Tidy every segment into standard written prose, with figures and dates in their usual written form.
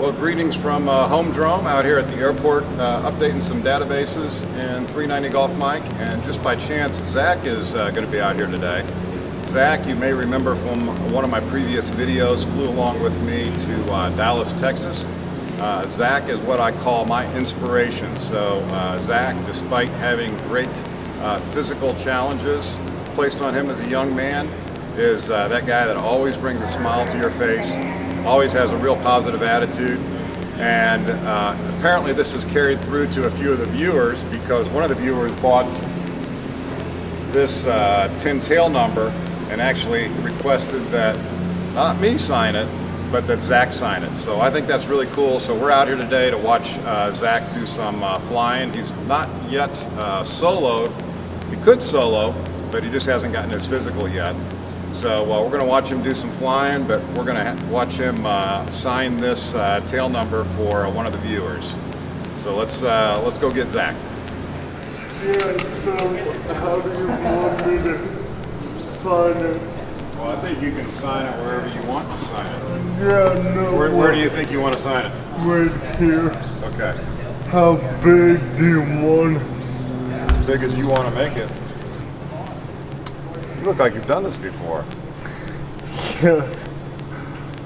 Well, greetings from Home Drome out here at the airport, updating some databases in 390 Golf Mike, and just by chance, Zach is going to be out here today. Zach, you may remember from one of my previous videos, flew along with me to Dallas, Texas. Zach is what I call my inspiration. So Zach, despite having great physical challenges placed on him as a young man, is that guy that always brings a smile to your face, always has a real positive attitude, and apparently this has carried through to a few of the viewers, because one of the viewers bought this tin tail number and actually requested that not me sign it, but that Zach sign it. So I think that's really cool. So we're out here today to watch Zach do some flying. He's not yet soloed. He could solo, but he just hasn't gotten his physical yet. So we're going to watch him do some flying, but we're going to watch him sign this tail number for one of the viewers. So let's go get Zach. Yeah, so how do you want me to sign it? Well, I think you can sign it wherever you want to sign it. Yeah, no. Where do you think you want to sign it? Right here. Okay. How big do you want it? As big as you want to make it. You look like you've done this before. Yeah.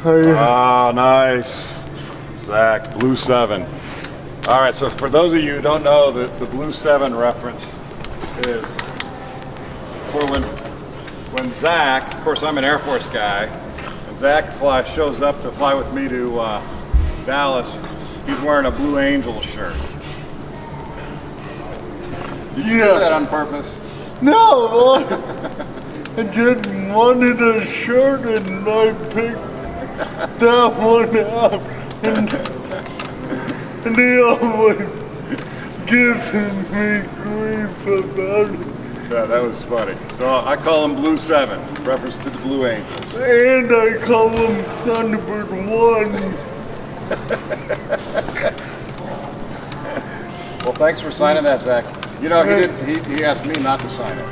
Ah, nice. Zach, Blue 7. All right, so for those of you who don't know, the Blue 7 reference is for when Zach, of course I'm an Air Force guy, and Zach shows up to fly with me to Dallas, he's wearing a Blue Angels shirt. Did you do that on purpose? No, I just wanted a shirt and I picked that one up. And he always gives me grief about it. Yeah, that was funny. So I call him Blue 7, reference to the Blue Angels. And I call him Thunderbird 1. Well, thanks for signing that, Zach. You know, he asked me not to sign it.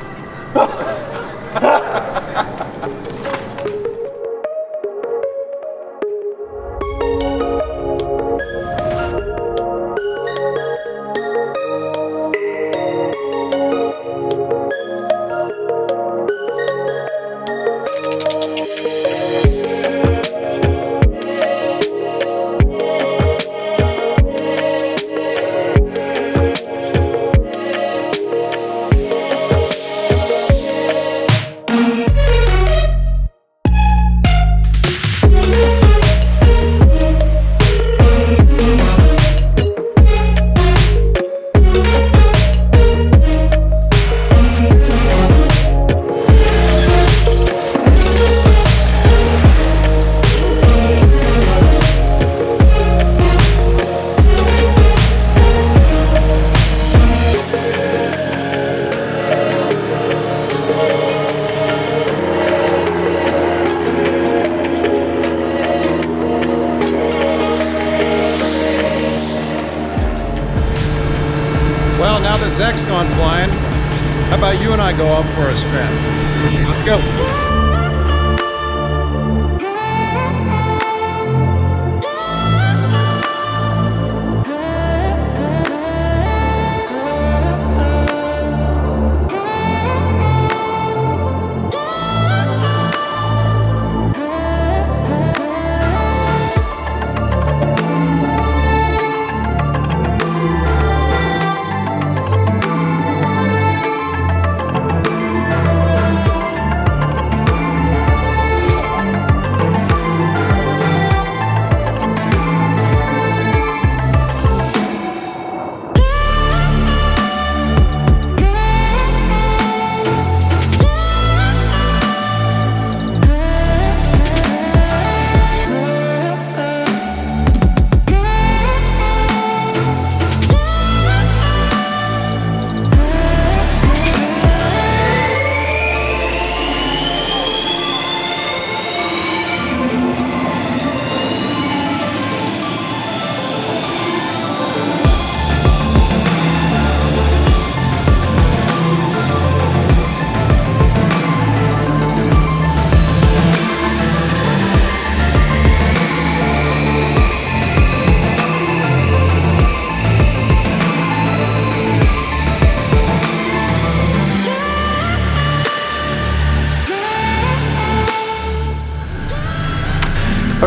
Well, now that Zach's gone flying, how about you and I go up for a spin? Let's go.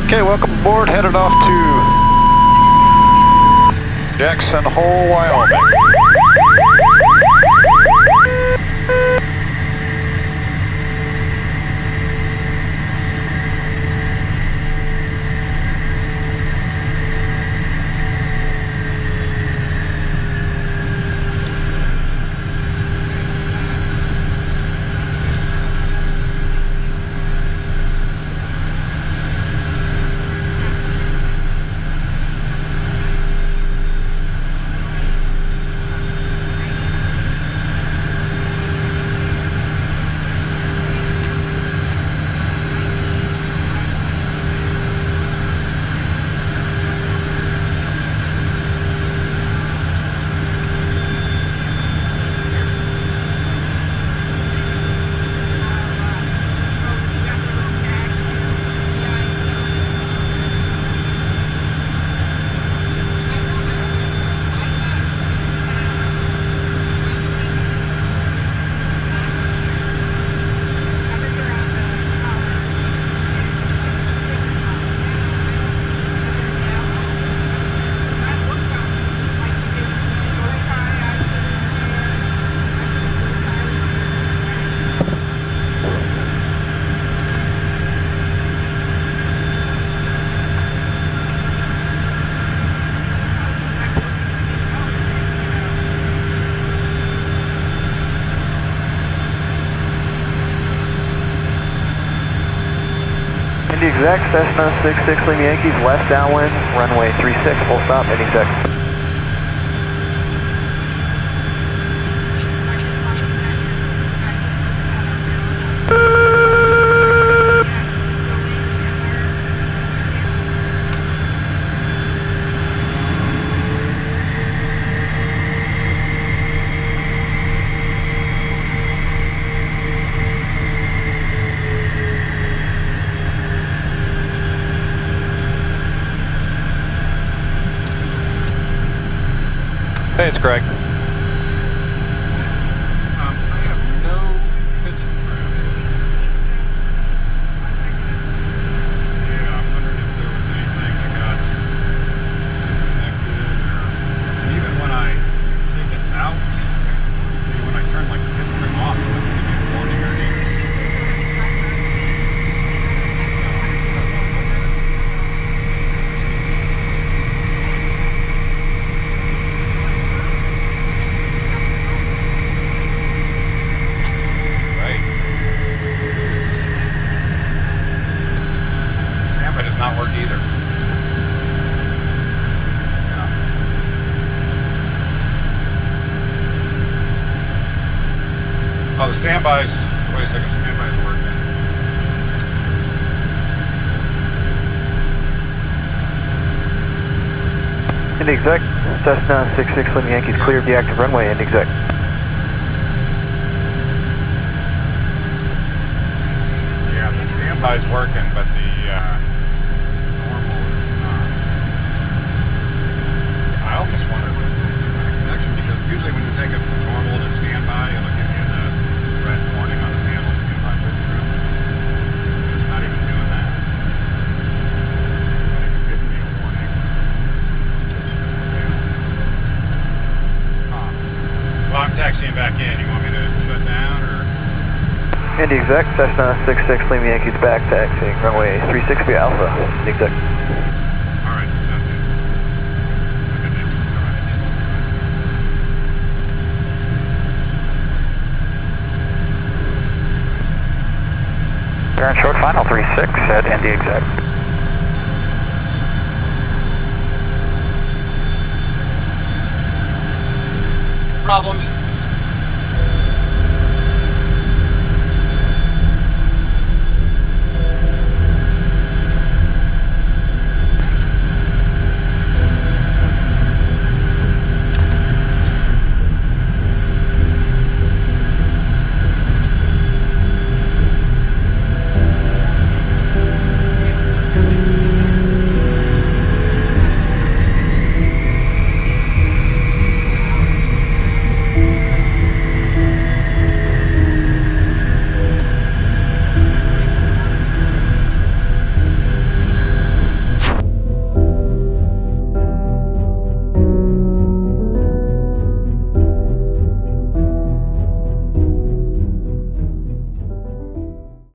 Okay, welcome aboard. Headed off to Jackson Hole, Wyoming. Exact, Cessna 66 Lima Yankees, left downwind, runway 36, full stop, heading exact. Hey, it's Greg. I have no pitch trim. Yeah, I'm wondering if there was anything that got disconnected, or even when I take it out, maybe when I turn like the pitch trim off, it doesn't give me a warning or anything. Not work either. Yeah. Oh, the standby's. Wait a second, standby's working. End exec, Cessna 66 Lima Yankees, cleared the active runway, end exec. Yeah, the standby's working, but the I almost wonder if there's some kind of connection, because usually when you take it from normal to standby, it'll give you the red warning on the panel, standby pitch trim. It's not even doing that. Not even giving me a warning. Huh. Well, I'm taxiing back in. You want me to shut down, or? Indy exec, Cessna 66 Lima Yankees back, taxiing runway 36 via Alpha, Indy exec. Turn short final 36 at Indy exec. Problems.